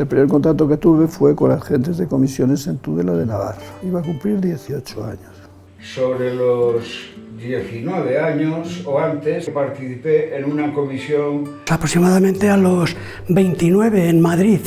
El primer contacto que tuve fue con agentes de comisiones en Tudela de Navarra. Iba a cumplir 18 años. Sobre los 19 años o antes participé en una comisión. Aproximadamente a los 29 en Madrid,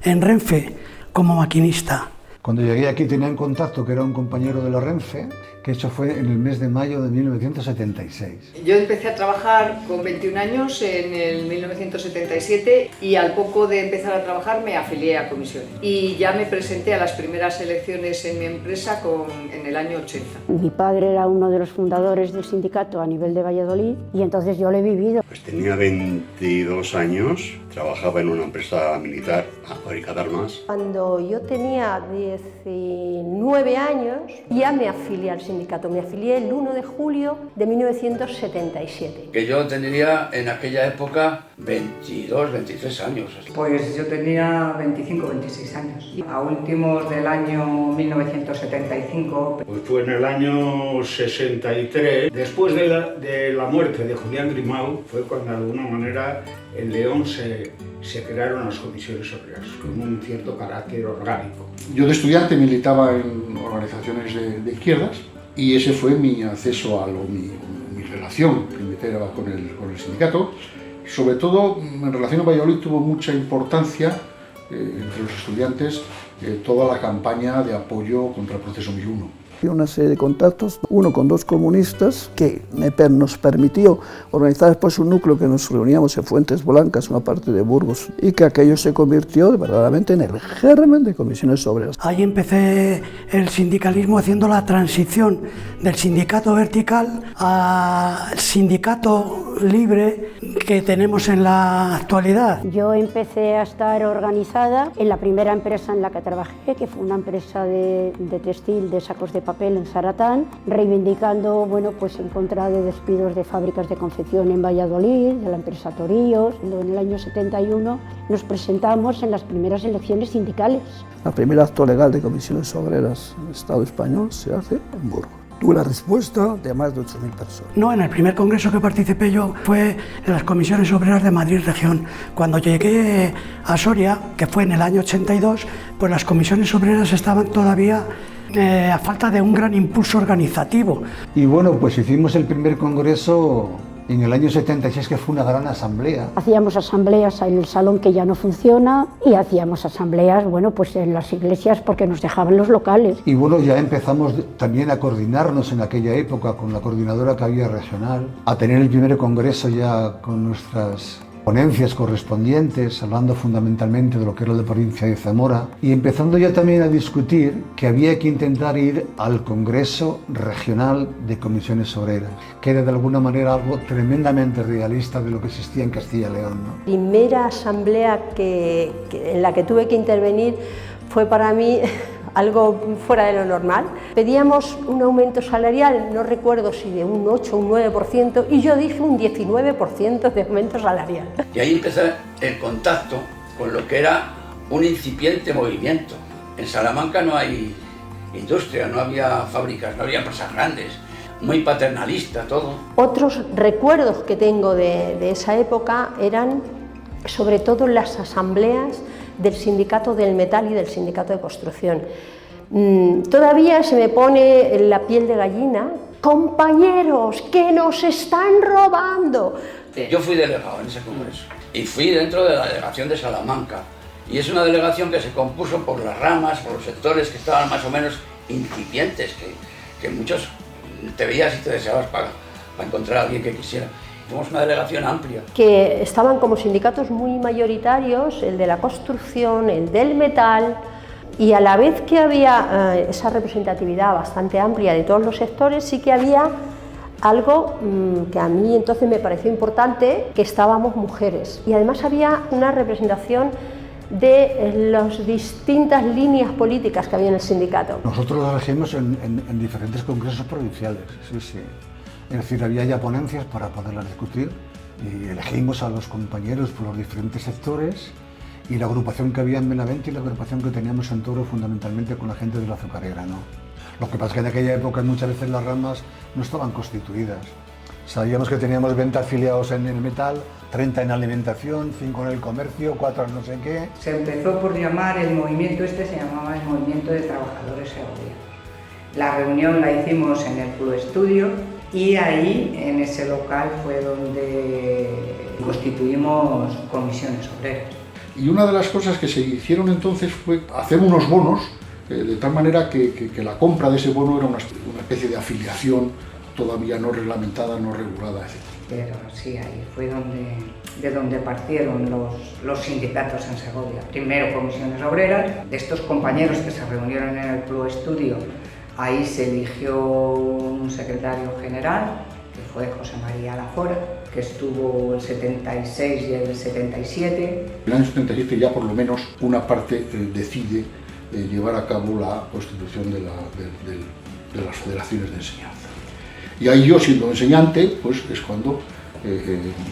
en Renfe, como maquinista. Cuando llegué aquí tenía en contacto que era un compañero de la Renfe, que eso fue en el mes de mayo de 1976. Yo empecé a trabajar con 21 años en el 1977 y al poco de empezar a trabajar me afilié a comisiones. Y ya me presenté a las primeras elecciones en mi empresa en el año 80. Mi padre era uno de los fundadores del sindicato a nivel de Valladolid y entonces yo lo he vivido. Pues tenía 22 años, trabajaba en una empresa militar, a fábrica de armas. Cuando yo tenía 19 años ya me afilié al sindicato. Me afilié el 1 de julio de 1977. Que yo tendría en aquella época 22, 23 años. Pues yo tenía 25, 26 años. A últimos del año 1975. Pues fue en el año 63, después de la muerte de Julián Grimau, fue cuando de alguna manera en León se crearon las comisiones obreras, con un cierto carácter orgánico. Yo de estudiante militaba en organizaciones de izquierdas y ese fue mi acceso a mi relación primera con el sindicato. Sobre todo en relación a Valladolid tuvo mucha importancia entre los estudiantes toda la campaña de apoyo contra el proceso 1001. Y una serie de contactos, uno con dos comunistas, que nos permitió organizar después un núcleo que nos reuníamos en Fuentes Blancas, una parte de Burgos, y que aquello se convirtió verdaderamente en el germen de comisiones obreras. Ahí empecé el sindicalismo haciendo la transición del sindicato vertical al sindicato libre que tenemos en la actualidad. Yo empecé a estar organizada en la primera empresa en la que trabajé, que fue una empresa de textil, de sacos de papel en Zaratán, reivindicando pues en contra de despidos de fábricas de confección en Valladolid, de la empresa Toríos. En el año 71 nos presentamos en las primeras elecciones sindicales. El primer acto legal de comisiones obreras en el Estado español se hace en Burgos. Tuve la respuesta de más de 8.000 personas. No, en el primer congreso que participé yo fue en las comisiones obreras de Madrid Región. Cuando llegué a Soria, que fue en el año 82, pues las comisiones obreras estaban todavía a falta de un gran impulso organizativo. Y bueno, pues hicimos el primer congreso en el año 76, que fue una gran asamblea. Hacíamos asambleas en el salón que ya no funciona y hacíamos asambleas, pues en las iglesias porque nos dejaban los locales. Y bueno, ya empezamos también a coordinarnos en aquella época con la coordinadora que había regional, a tener el primer congreso ya con nuestras ponencias correspondientes, hablando fundamentalmente de lo que era la provincia de Zamora, y empezando ya también a discutir que había que intentar ir al Congreso Regional de Comisiones Obreras, que era de alguna manera algo tremendamente realista de lo que existía en Castilla y León, ¿no? Primera asamblea en la que tuve que intervenir fue para mí algo fuera de lo normal. Pedíamos un aumento salarial, no recuerdo si de un 8 o un 9%, y yo dije un 19% de aumento salarial. Y ahí empezó el contacto con lo que era un incipiente movimiento. En Salamanca no hay industria, no había fábricas, no había empresas grandes, muy paternalista todo. Otros recuerdos que tengo de esa época eran sobre todo las asambleas del sindicato del metal y del sindicato de construcción. Todavía se me pone la piel de gallina. ¡Compañeros, que nos están robando! Yo fui delegado en ese congreso y fui dentro de la delegación de Salamanca. Y es una delegación que se compuso por las ramas, por los sectores que estaban más o menos incipientes, que muchos te veías y te deseabas para encontrar a alguien que quisiera. Fuimos una delegación amplia. Que estaban como sindicatos muy mayoritarios, el de la construcción, el del metal, y a la vez que había esa representatividad bastante amplia de todos los sectores, sí que había algo que a mí entonces me pareció importante, que estábamos mujeres. Y además había una representación de las distintas líneas políticas que había en el sindicato. Nosotros lo elegimos en diferentes congresos provinciales, sí, sí. Es decir, había ya ponencias para poderlas discutir y elegimos a los compañeros por los diferentes sectores y la agrupación que había en Benavente y la agrupación que teníamos en Toro, fundamentalmente con la gente de la azucarera, ¿no? Lo que pasa es que en aquella época muchas veces las ramas no estaban constituidas Sabíamos que teníamos 20 afiliados en el metal, 30 en alimentación, 5 en el comercio, 4 en no sé qué. Se empezó por llamar, el movimiento este se llamaba el Movimiento de Trabajadores Segovia. La reunión la hicimos en el Club Estudio y ahí, en ese local, fue donde constituimos comisiones obreras. Y una de las cosas que se hicieron entonces fue hacer unos bonos, de tal manera que la compra de ese bono era una especie de afiliación todavía no reglamentada, no regulada, etc. Pero sí, ahí fue de donde partieron los sindicatos en Segovia. Primero comisiones obreras, de estos compañeros que se reunieron en el Club Estudio, ahí se eligió un secretario general, que fue José María Lafora, que estuvo el 76 y el 77. En el año 77 ya por lo menos una parte decide llevar a cabo la constitución de las federaciones de enseñanza. Y ahí yo, siendo enseñante, pues es cuando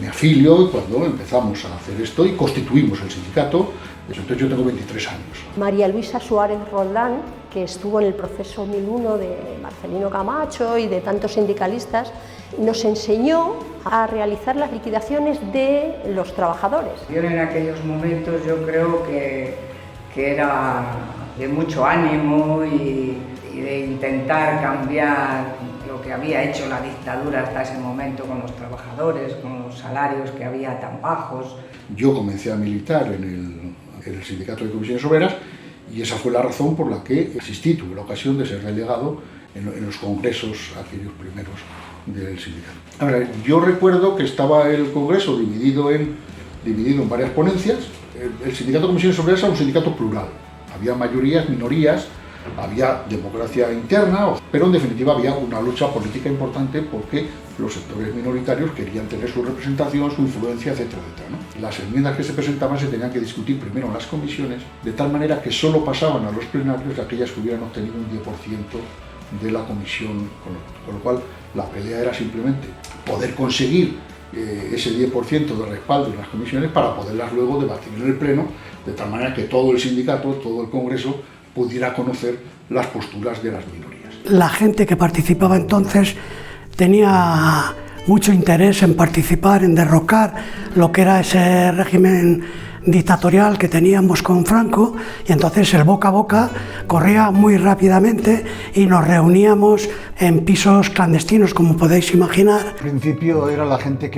me afilio y cuando empezamos a hacer esto y constituimos el sindicato. Entonces yo tengo 23 años. María Luisa Suárez Roldán, que estuvo en el proceso 1001 de Marcelino Camacho y de tantos sindicalistas, nos enseñó a realizar las liquidaciones de los trabajadores. Yo en aquellos momentos yo creo que era de mucho ánimo y de intentar cambiar lo que había hecho la dictadura hasta ese momento con los trabajadores, con los salarios que había tan bajos. Yo comencé a militar en el sindicato de comisiones obreras y esa fue la razón por la que asistí, tuve la ocasión de ser delegado en los congresos aquellos primeros del sindicato. Ahora, yo recuerdo que estaba el congreso dividido en varias ponencias. El sindicato de comisiones obreras era un sindicato plural, había mayorías, minorías, había democracia interna, pero en definitiva había una lucha política importante porque los sectores minoritarios querían tener su representación, su influencia, etcétera, etcétera, ¿no? Las enmiendas que se presentaban se tenían que discutir primero en las comisiones, de tal manera que solo pasaban a los plenarios aquellas que hubieran obtenido un 10% de la comisión, con lo cual la pelea era simplemente poder conseguir ese 10% de respaldo en las comisiones para poderlas luego debatir en el pleno, de tal manera que todo el sindicato, todo el congreso pudiera conocer las posturas de las minorías. La gente que participaba entonces tenía mucho interés en participar, en derrocar lo que era ese régimen dictatorial que teníamos con Franco, y entonces el boca a boca corría muy rápidamente y nos reuníamos en pisos clandestinos, como podéis imaginar. Al principio era la gente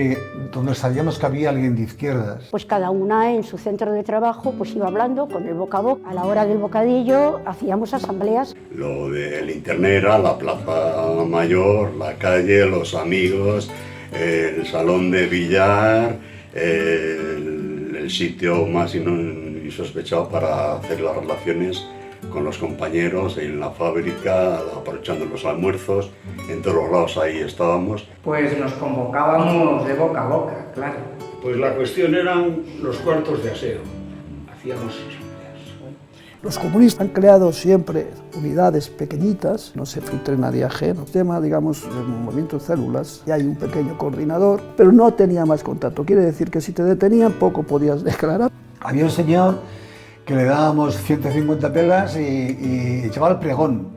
donde sabíamos que había alguien de izquierdas. Pues cada una en su centro de trabajo pues iba hablando con el boca a boca. A la hora del bocadillo hacíamos asambleas. Lo del internet era la plaza mayor, la calle, los amigos, el salón de billar, el sitio más insospechado para hacer las relaciones con los compañeros en la fábrica, aprovechando los almuerzos, en todos los lados ahí estábamos. Pues nos convocábamos de boca a boca, claro. Pues la cuestión eran los cuartos de aseo, hacíamos asambleas. Los comunistas han creado siempre unidades pequeñitas, no se filtre nadie ajeno. El tema, digamos, del movimiento de células, y hay un pequeño coordinador, pero no tenía más contacto. Quiere decir que si te detenían, poco podías declarar. Había un señor que le dábamos 150 pelas y echaba el pregón.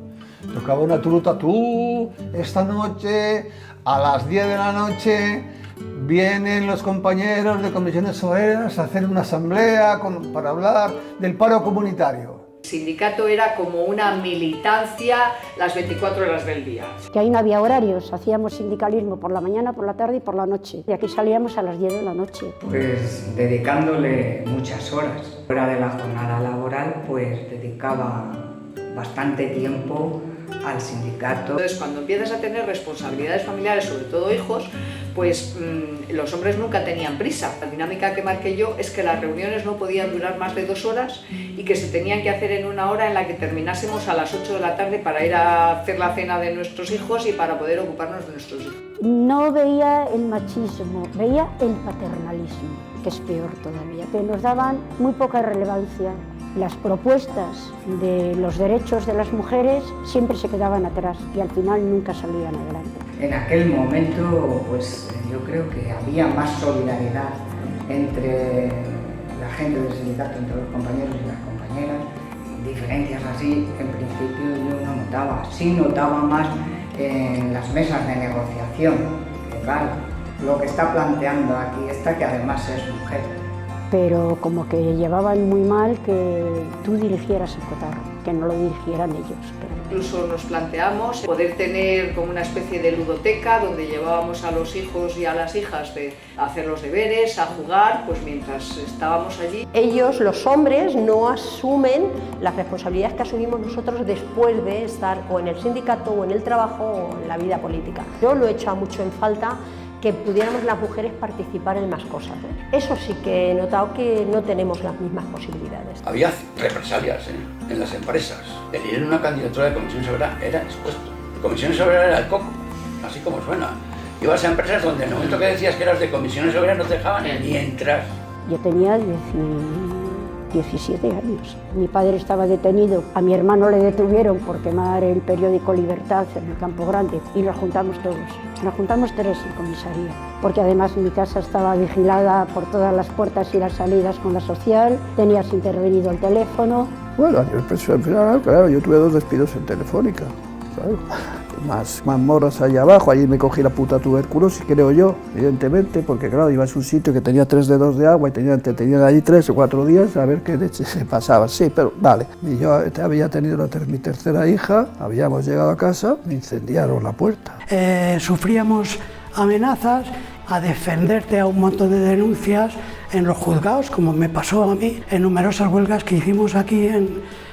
Tocaba una turuta, tú, esta noche, a las 10 de la noche, vienen los compañeros de comisiones obreras a hacer una asamblea para hablar del paro comunitario. El sindicato era como una militancia las 24 horas del día. Que ahí no había horarios, hacíamos sindicalismo por la mañana, por la tarde y por la noche. Y aquí salíamos a las 10 de la noche. Pues dedicándole muchas horas. Fuera de la jornada laboral, pues dedicaba bastante tiempo al sindicato. Entonces, cuando empiezas a tener responsabilidades familiares, sobre todo hijos, pues los hombres nunca tenían prisa. La dinámica que marqué yo es que las reuniones no podían durar más de 2 horas y que se tenían que hacer en una hora en la que terminásemos a las 8 de la tarde para ir a hacer la cena de nuestros hijos y para poder ocuparnos de nuestros hijos. No veía el machismo, veía el paternalismo, que es peor todavía, que nos daban muy poca relevancia. Las propuestas de los derechos de las mujeres siempre se quedaban atrás y al final nunca salían adelante. En aquel momento, pues yo creo que había más solidaridad entre la gente del sindicato, entre los compañeros y las compañeras. Diferencias así, en principio yo no notaba. Sí notaba más en las mesas de negociación, que raro lo que está planteando aquí esta, que además es mujer. Pero como que llevaban muy mal que tú dirigieras el cotarro, que no lo dirigieran ellos. Incluso nos planteamos poder tener como una especie de ludoteca donde llevábamos a los hijos y a las hijas a hacer los deberes, a jugar, pues mientras estábamos allí. Ellos, los hombres, no asumen las responsabilidades que asumimos nosotros después de estar o en el sindicato o en el trabajo o en la vida política. Yo lo he echado mucho en falta, que pudiéramos las mujeres participar en más cosas. Eso sí que he notado que no tenemos las mismas posibilidades. Había represalias en las empresas. El ir en una candidatura de Comisiones Obreras era expuesto. Comisiones Obreras era el coco, así como suena. Ibas a empresas donde en el momento que decías que eras de Comisiones Obreras no te dejaban ni entrar. Yo tenía 17 años. Mi padre estaba detenido, a mi hermano le detuvieron por quemar el periódico Libertad en el Campo Grande y nos juntamos todos. Nos juntamos 3 en comisaría, porque además mi casa estaba vigilada por todas las puertas y las salidas con la social, tenías intervenido el teléfono. Bueno, al final, claro, yo tuve 2 despidos en Telefónica, claro. Más morras allá abajo, allí me cogí la puta tuberculosis, creo yo, evidentemente, porque claro, ibas a un sitio que tenía 3 dedos de agua y te tenían allí 3 o 4 días a ver qué leche se pasaba. Sí, pero vale. Y yo había tenido mi tercera hija, habíamos llegado a casa, me incendiaron la puerta. Sufríamos amenazas a defenderte a un montón de denuncias en los juzgados, como me pasó a mí en numerosas huelgas que hicimos aquí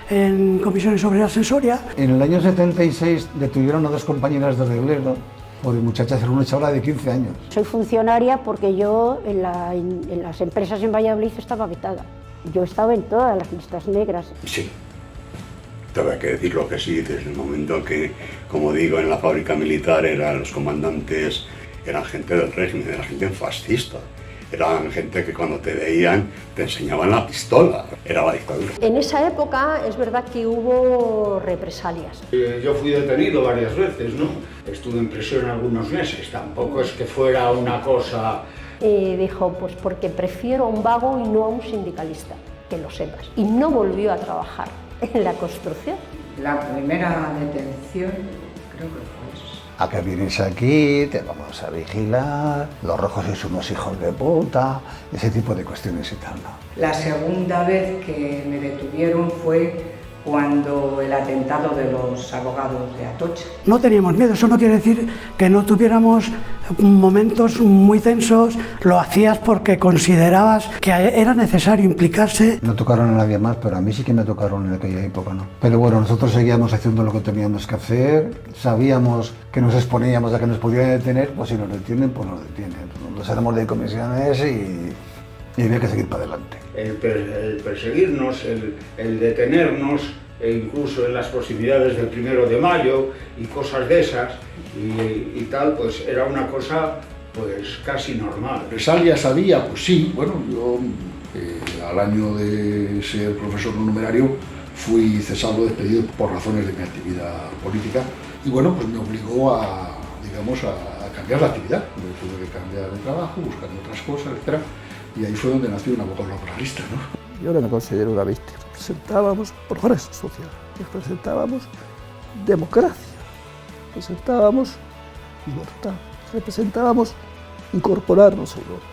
en Comisiones Obreras en Soria. En el año 76 detuvieron a 2 compañeras de Reglero por muchachas, era una chavala de 15 años. Soy funcionaria porque yo en las empresas en Valladolid estaba vetada. Yo estaba en todas las listas negras. Sí, tengo que decirlo que sí, desde el momento que, como digo, en la fábrica militar los comandantes eran gente del régimen, era gente fascista. Eran gente que cuando te veían te enseñaban la pistola, era la dictadura. En esa época es verdad que hubo represalias. Yo fui detenido varias veces, ¿no? Estuve en prisión algunos meses, tampoco es que fuera una cosa... Dijo, pues porque prefiero a un vago y no a un sindicalista, que lo sepas. Y no volvió a trabajar en la construcción. La primera detención creo que fue eso. A que vienes aquí, te vamos a vigilar, los rojos sois unos hijos de puta, ese tipo de cuestiones y tal, ¿no? La segunda vez que me detuvieron fue cuando el atentado de los abogados de Atocha. No teníamos miedo, eso no quiere decir que no tuviéramos momentos muy tensos, lo hacías porque considerabas que era necesario implicarse. No tocaron a nadie más, pero a mí sí que me tocaron en aquella época, ¿no? Pero bueno, nosotros seguíamos haciendo lo que teníamos que hacer, sabíamos que nos exponíamos a que nos pudieran detener, pues si nos detienen, pues nos detienen. Nos éramos de comisiones y había que seguir para adelante. El perseguirnos, el detenernos, e incluso en las posibilidades del 1 de mayo y cosas de esas y tal, pues era una cosa pues casi normal. ¿Represalias había? Pues sí, bueno, yo al año de ser profesor no numerario fui cesado, despedido por razones de mi actividad política y bueno, pues me obligó a cambiar la actividad. Yo tuve que cambiar de trabajo, buscar otras cosas, etc. Y ahí fue donde nació un abogado laboralista, ¿no? Yo no me considero una víctima. Representábamos progreso social, representábamos democracia, representábamos libertad, representábamos incorporarnos a Europa.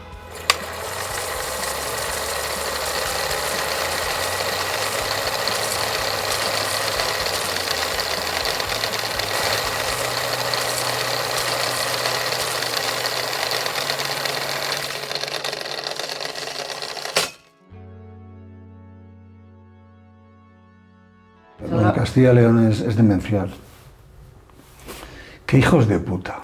Castilla y León es demencial. ¡Qué hijos de puta!